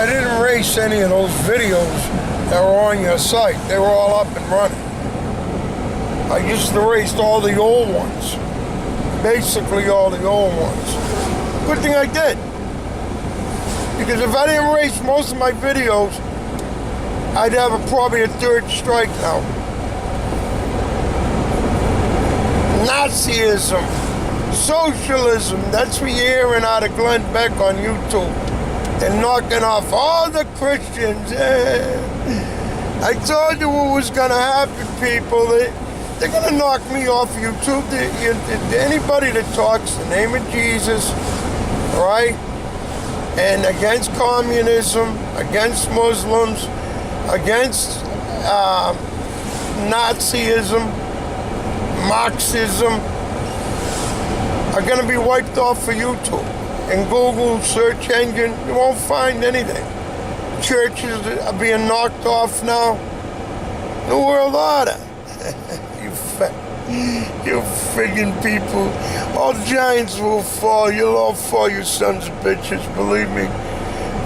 I didn't erase any of those videos that were on your site. They were all up and running. I just erased all the old ones. Basically all the old ones. Good thing I did. Because if I didn't erase most of my videos, I'd have probably a third strike now. Nazism, socialism, that's what you're hearing out of Glenn Beck on YouTube. They're knocking off all the Christians. I told you what was going to happen, people. They're going to knock me off YouTube. Anybody that talks the name of Jesus, right, and against communism, against Muslims, against Nazism, Marxism, are going to be wiped off for YouTube. In Google search engine, you won't find anything. Churches are being knocked off now. New World Order. You friggin' people. All giants will fall. You'll all fall, you sons of bitches. Believe me.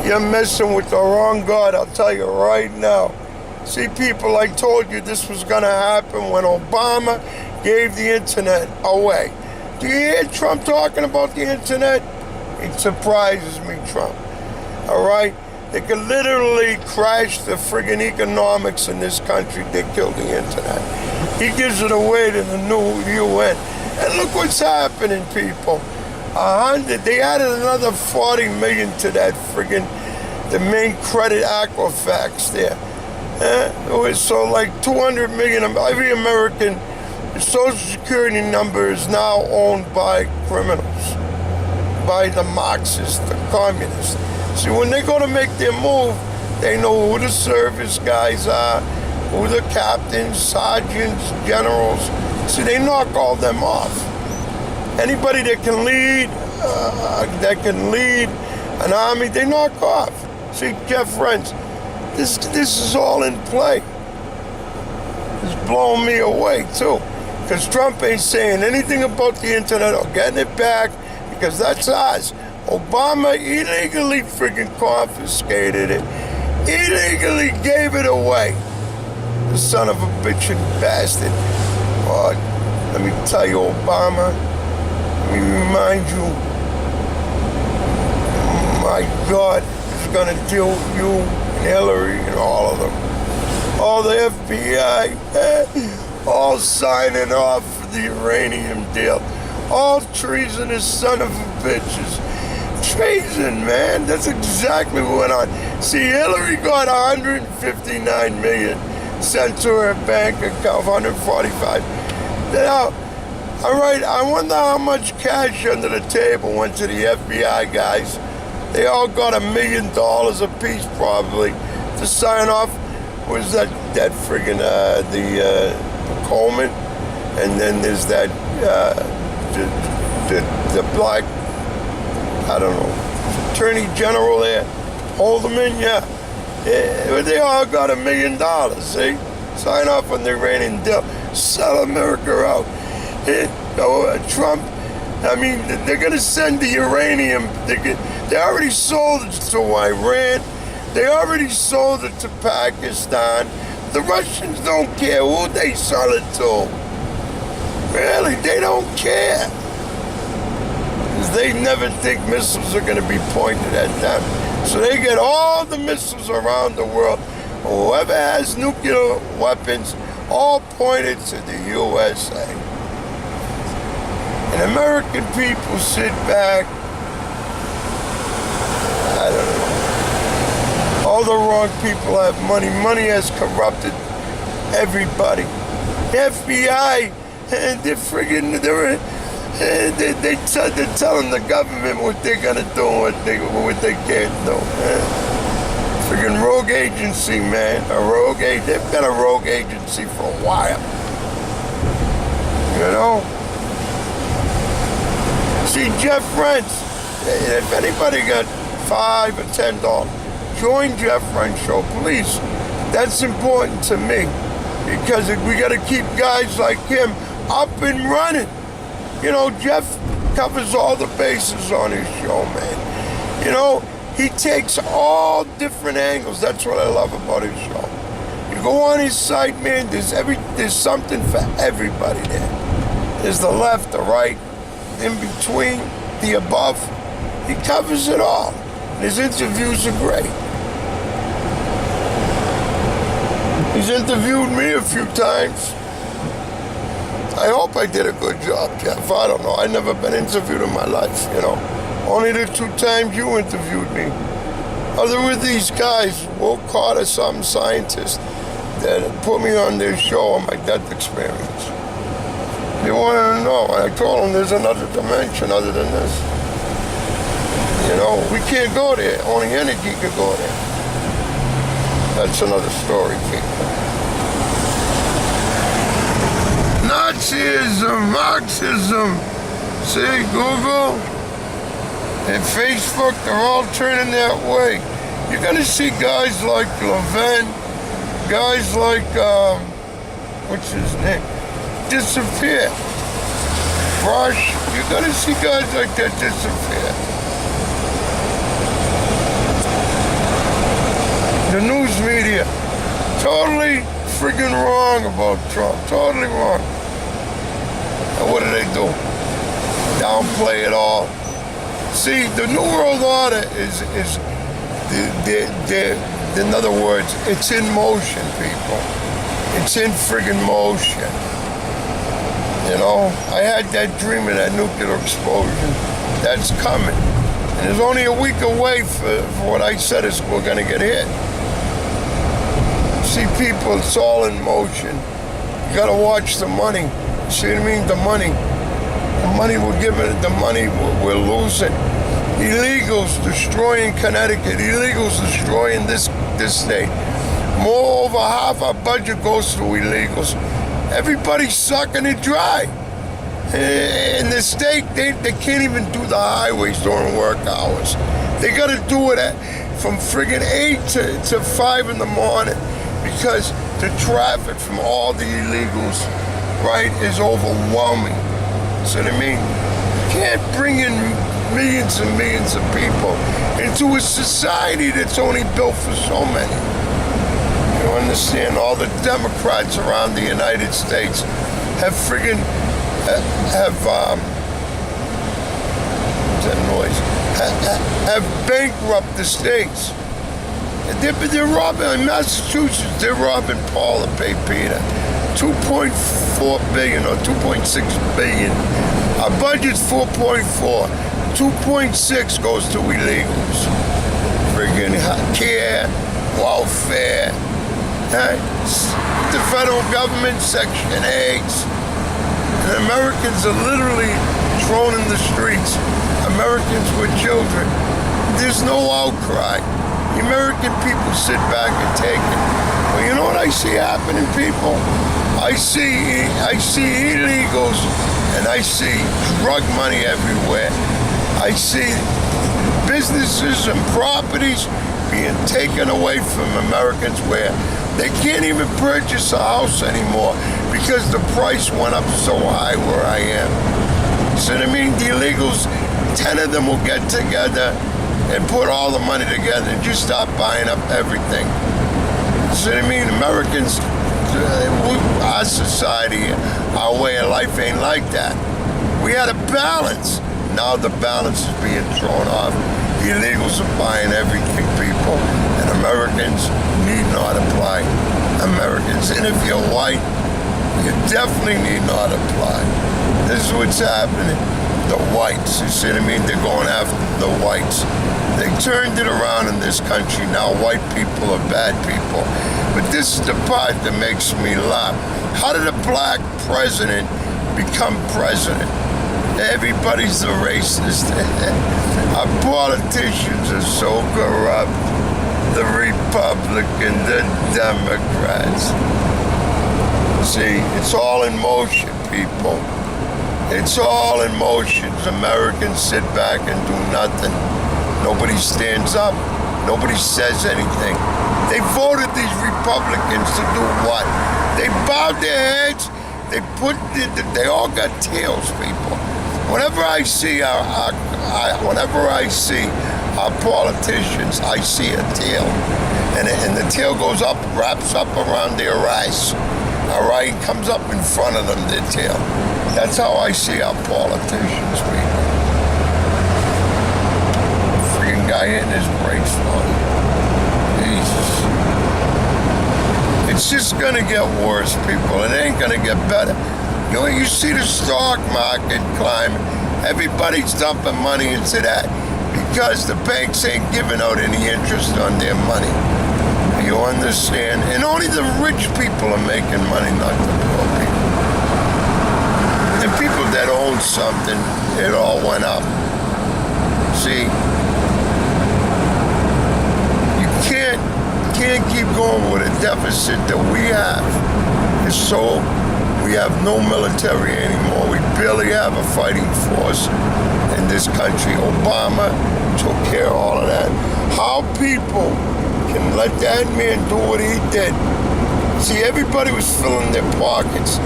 You're messing with the wrong God, I'll tell you right now. See, people, I told you this was going to happen when Obama gave the internet away. Do you hear Trump talking about the internet? It surprises me, Trump. All right? They could literally crash the friggin' economics in this country. They killed the internet. He gives it away to the new UN. And look what's happening, people. They added another 40 million to that friggin' the main credit Equifax there. So like 200 million of every American Social Security number is now owned by criminals, by the Marxists, the communists. See, when they go to make their move, they know who the service guys are, who the captains, sergeants, generals. See, they knock all them off. Anybody that can lead an army, they knock off. See, Jeff Renz, this is all in play. It's blowing me away, too. Because Trump ain't saying anything about the internet or getting it back, because that's ours. Obama illegally freaking confiscated it. Illegally gave it away. The son of a bitchin' bastard. Oh, let me tell you, Obama, let me remind you, my God is gonna deal with you and Hillary and all of them. All the FBI, all signing off for the uranium deal. All treasonous son of a bitches. Treason, man. That's exactly what went on. See, Hillary got 159 million sent to her bank account, 145. Now, all right, I wonder how much cash under the table went to the FBI guys. They all got $1 million a piece, probably, to sign off. Was that friggin' the Coleman, and then there's that the black, I don't know, Attorney General there, Haldeman, yeah. They all got $1 million, see? Sign off on the Iranian deal, sell America out. Trump, I mean, they're gonna send the uranium, they already sold it to Iran, they already sold it to Pakistan. The Russians don't care who they sell it to. Really, they don't care. Because they never think missiles are going to be pointed at them. So they get all the missiles around the world. Whoever has nuclear weapons, all pointed to the USA. And American people sit back, I don't know. All the wrong people have money. Money has corrupted everybody. The FBI, they're friggin', they're telling the government what they're gonna do and what they can't do. Friggin' rogue agency, man. They've been a rogue agency for a while. You know? See, Jeff Renz, if anybody got $5 or $10, join Jeff Renz Show, please. That's important to me because we got to keep guys like him up and running. You know, Jeff covers all the bases on his show, man. You know, He takes all different angles. That's what I love about his show. You go on his site, man, there's something for everybody there. There's the left, the right, in between, the above. He covers it all. His interviews are great. He's interviewed me a few times. I hope I did a good job, Jeff. I don't know. I've never been interviewed in my life, you know. Only the 2 times you interviewed me. Other with these guys, Will Carter, some scientist, that put me on their show on my death experience. They wanted to know. I told them there's another dimension other than this. You know, we can't go there. Only energy can go there. That's another story, people. Nazism, Marxism. See, Google and Facebook, they're all turning that way. You're going to see guys like Levin, guys like, what's his name, disappear. Rush, you're going to see guys like that disappear. The news media, totally friggin' wrong about Trump, totally wrong. And what do? Downplay it all. See, the New World Order is in other words, it's in motion, people. It's in friggin' motion. You know, I had that dream of that nuclear explosion. That's coming. And it's only a week away for what I said is we're gonna get hit. See, people, it's all in motion. You gotta watch the money. See what I mean? The money we're giving, the money we're losing. Illegals destroying Connecticut. Illegals destroying this state. More over half our budget goes to illegals. Everybody's sucking it dry. In the state, they can't even do the highways during work hours. They gotta do it from friggin' 8 to 5 in the morning because the traffic from all the illegals, right, is overwhelming. So what I mean? You can't bring in millions and millions of people into a society that's only built for so many. You understand? All the Democrats around the United States have friggin' have bankrupt the states. They're robbing in Massachusetts. They're robbing Paul to pay Peter. 2.4 billion or 2.6 billion. Our budget's 4.4. 2.6 goes to illegals. Friggin' care, welfare, the federal government, Section 8s. And Americans are literally thrown in the streets. Americans with children. There's no outcry. The American people sit back and take it. Well, you know what I see happening, people? I see illegals and I see drug money everywhere. I see businesses and properties being taken away from Americans where they can't even purchase a house anymore because the price went up so high where I am. So what I mean? The illegals, 10 of them will get together and put all the money together and just start buying up everything. So what I mean? Americans, our society, our way of life ain't like that. We had a balance. Now the balance is being thrown off. The illegals are buying everything, people, and Americans need not apply. Americans, and if you're white, you definitely need not apply. This is what's happening. The whites, you see what I mean? They're going after the whites. They turned it around in this country. Now white people are bad people. But this is the part that makes me laugh. How did a black president become president? Everybody's a racist. Our politicians are so corrupt. The Republicans, the Democrats. See, it's all in motion, people. It's all in motion. Americans sit back and do nothing. Nobody stands up. Nobody says anything. They voted these Republicans to do what? They bowed their heads. They all got tails, people. Whenever I see Our politicians, I see a tail. And the tail goes up, wraps up around their eyes. All right, comes up in front of them, their tail. That's how I see our politicians, people. Freaking guy hitting his brakes on. Jesus. It's just gonna get worse, people. It ain't gonna get better. You know, you see the stock market climbing. Everybody's dumping money into that because the banks ain't giving out any interest on their money. You understand? And only the rich people are making money, not the poor people. The people that own something, it all went up. See? You can't keep going with a deficit that we have. And so we have no military anymore. We barely have a fighting force in this country. Obama took care of all of that. How people can let that man do what he did. See, everybody was filling their pockets.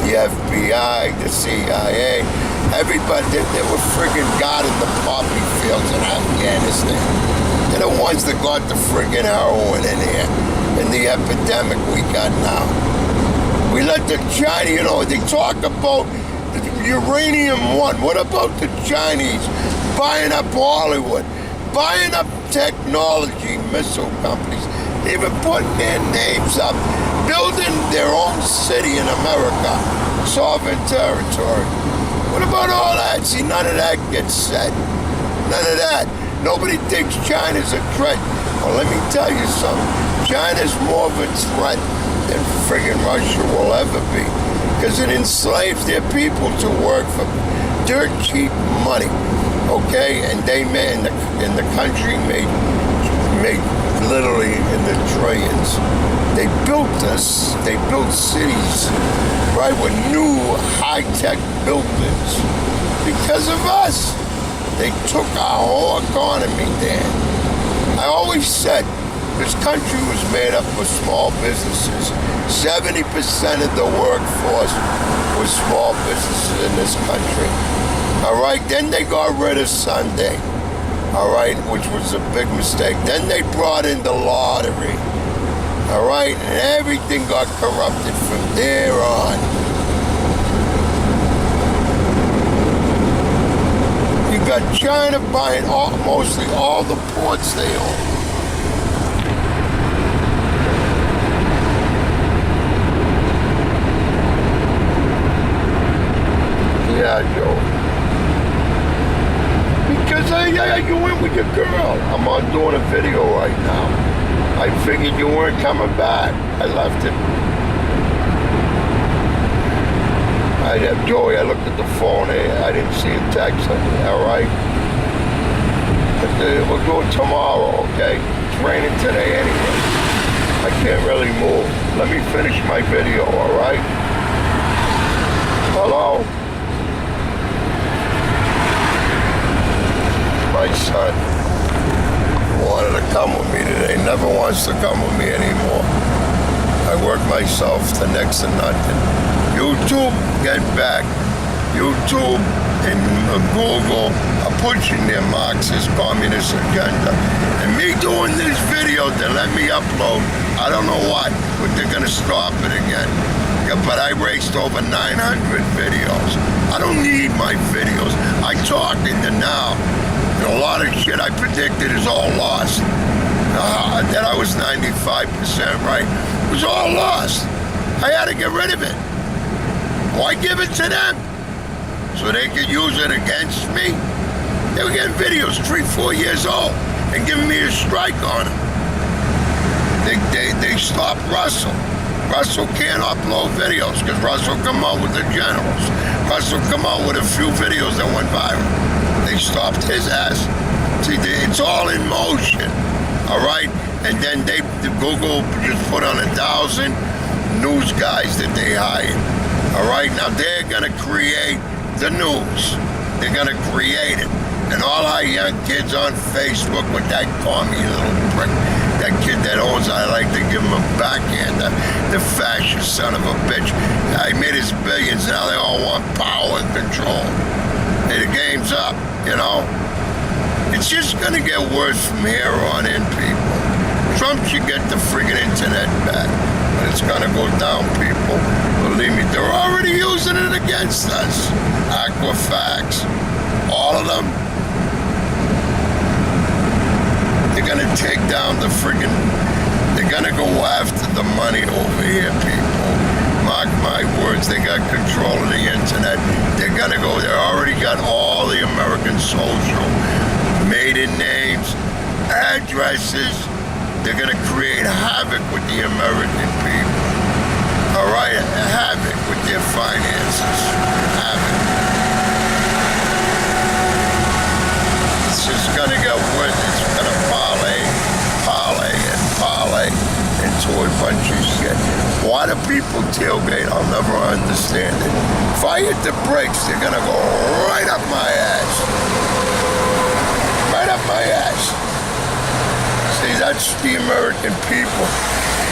The FBI, the CIA, everybody, they were friggin' guarding the poppy fields in Afghanistan. They're the ones that got the friggin' heroin in here and the epidemic we got now. We let the Chinese, you know, they talk about the uranium one. What about the Chinese buying up Hollywood, buying up technology missile companies, even putting their names up, building their own city in America, sovereign territory? What about all that? See, none of that gets said. None of that. Nobody thinks China's a threat. Well, let me tell you something. China's more of a threat than friggin' Russia will ever be, because it enslaves their people to work for dirt cheap money, okay? And they made, and the country made literally in the trillions. They built us, they built cities, right, with new high-tech buildings because of us. They took our whole economy down. I always said, this country was made up of small businesses. 70% of the workforce was small businesses in this country. All right, then they got rid of Sunday, all right, which was a big mistake. Then they brought in the lottery, all right, and everything got corrupted from there on. You got China buying mostly all the ports they own. Yeah, Joe. Because you went with your girl. I'm on doing a video right now. I figured you weren't coming back. I left it. Joey, I looked at the phone. I didn't see a text. All right. But we'll do it tomorrow, okay? It's raining today anyway. I can't really move. Let me finish my video, all right? Hello? My son wanted to come with me today, never wants to come with me anymore. I work myself to next to nothing. YouTube, get back. YouTube and Google are pushing their Marxist communist agenda. And me doing this video to let me upload, I don't know why, but they're gonna stop it again. Yeah, but I raced over 900 videos. I don't need my videos. I talked into now. And a lot of shit I predicted is all lost. That I was 95% right. It was all lost. I had to get rid of it. Why give it to them? So they could use it against me? They were getting videos 3-4 years old and giving me a strike on them. They stopped Russell. Russell can't upload videos because Russell come out with the generals. Russell come out with a few videos that went viral. They stopped his ass. See, it's all in motion, all right? And then Google just put on 1,000 news guys that they hired, all right? Now they're gonna create the news. They're gonna create it. And all our young kids on Facebook with that commie little prick, that kid that owns, I like to give him a backhand, the fascist son of a bitch. He made his billions, now they all want power and control. Hey, the game's up, you know? It's just gonna get worse from here on in, people. Trump should get the friggin' internet back. But it's gonna go down, people. Believe me, they're already using it against us. Equifax, all of them. They're gonna take down the friggin', they're gonna go after the money over here, people. Mark my words, they got control of the internet. They're gonna go, they already got all the American social, maiden names, addresses. They're gonna create havoc with the American people. All right, havoc with their finances. Havoc. It's just gonna get worse. It's gonna parlay into a bunch of shit. Why do people tailgate? I'll never understand it. If I hit the brakes, they're gonna go right up my ass. Right up my ass. See, that's the American people.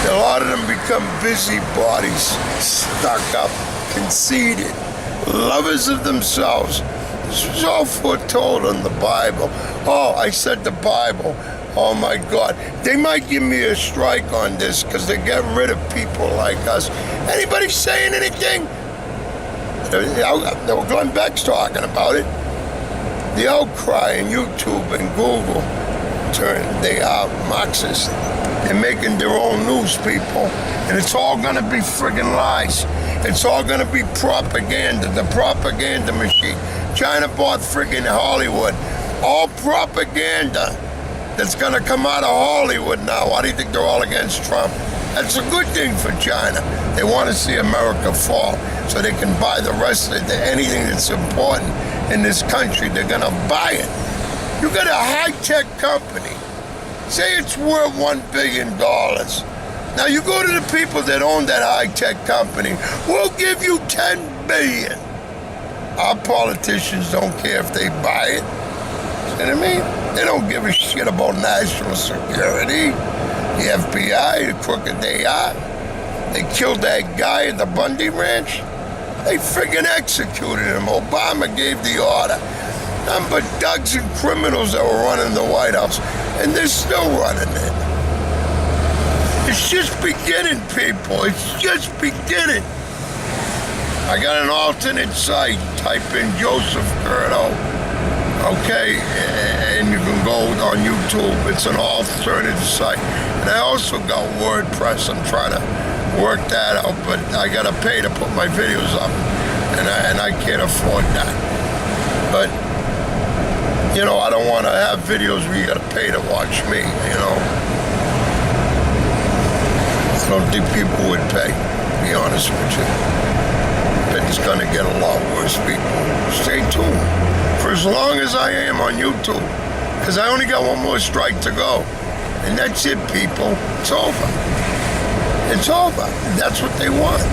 A lot of them become busybodies, stuck up, conceited, lovers of themselves. This was all foretold in the Bible. Oh, I said the Bible. Oh my God. They might give me a strike on this because they're getting rid of people like us. Anybody saying anything? Glenn Beck's talking about it. The outcry on YouTube and Google. They are Marxists. They're making their own news, people. And it's all gonna be friggin' lies. It's all gonna be propaganda, the propaganda machine. China bought friggin' Hollywood. All propaganda that's gonna come out of Hollywood now. Why do you think they're all against Trump? That's a good thing for China. They wanna see America fall so they can buy the rest of anything that's important in this country. They're gonna buy it. You got a high-tech company. Say it's worth $1 billion. Now you go to the people that own that high-tech company. We'll give you $10 billion. Our politicians don't care if they buy it. You know what I mean? They don't give a shit about national security. The FBI, the crooked they are. They killed that guy at the Bundy Ranch. They friggin' executed him. Obama gave the order. But thugs and criminals that were running the White House, and they're still running it. It's just beginning, people. It's just beginning. I got an alternate site. Type in Joseph Curto, okay, and you can go on YouTube. It's an alternative site. And I also got WordPress. I'm trying to work that out, but I gotta pay to put my videos up, and I can't afford that. But you know, I don't want to have videos where you got to pay to watch me, you know. I don't think people would pay, to be honest with you. But it's going to get a lot worse, people. Stay tuned for as long as I am on YouTube, because I only got one more strike to go. And that's it, people. It's over. It's over. That's what they want.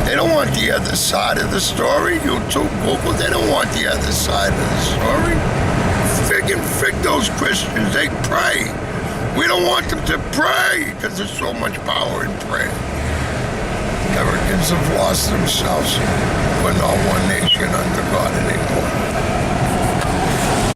They don't want the other side of the story. YouTube, Google, they don't want the other side of the story. Fig those Christians, they pray. We don't want them to pray because there's so much power in prayer. Americans have lost themselves. We're not one nation under God anymore.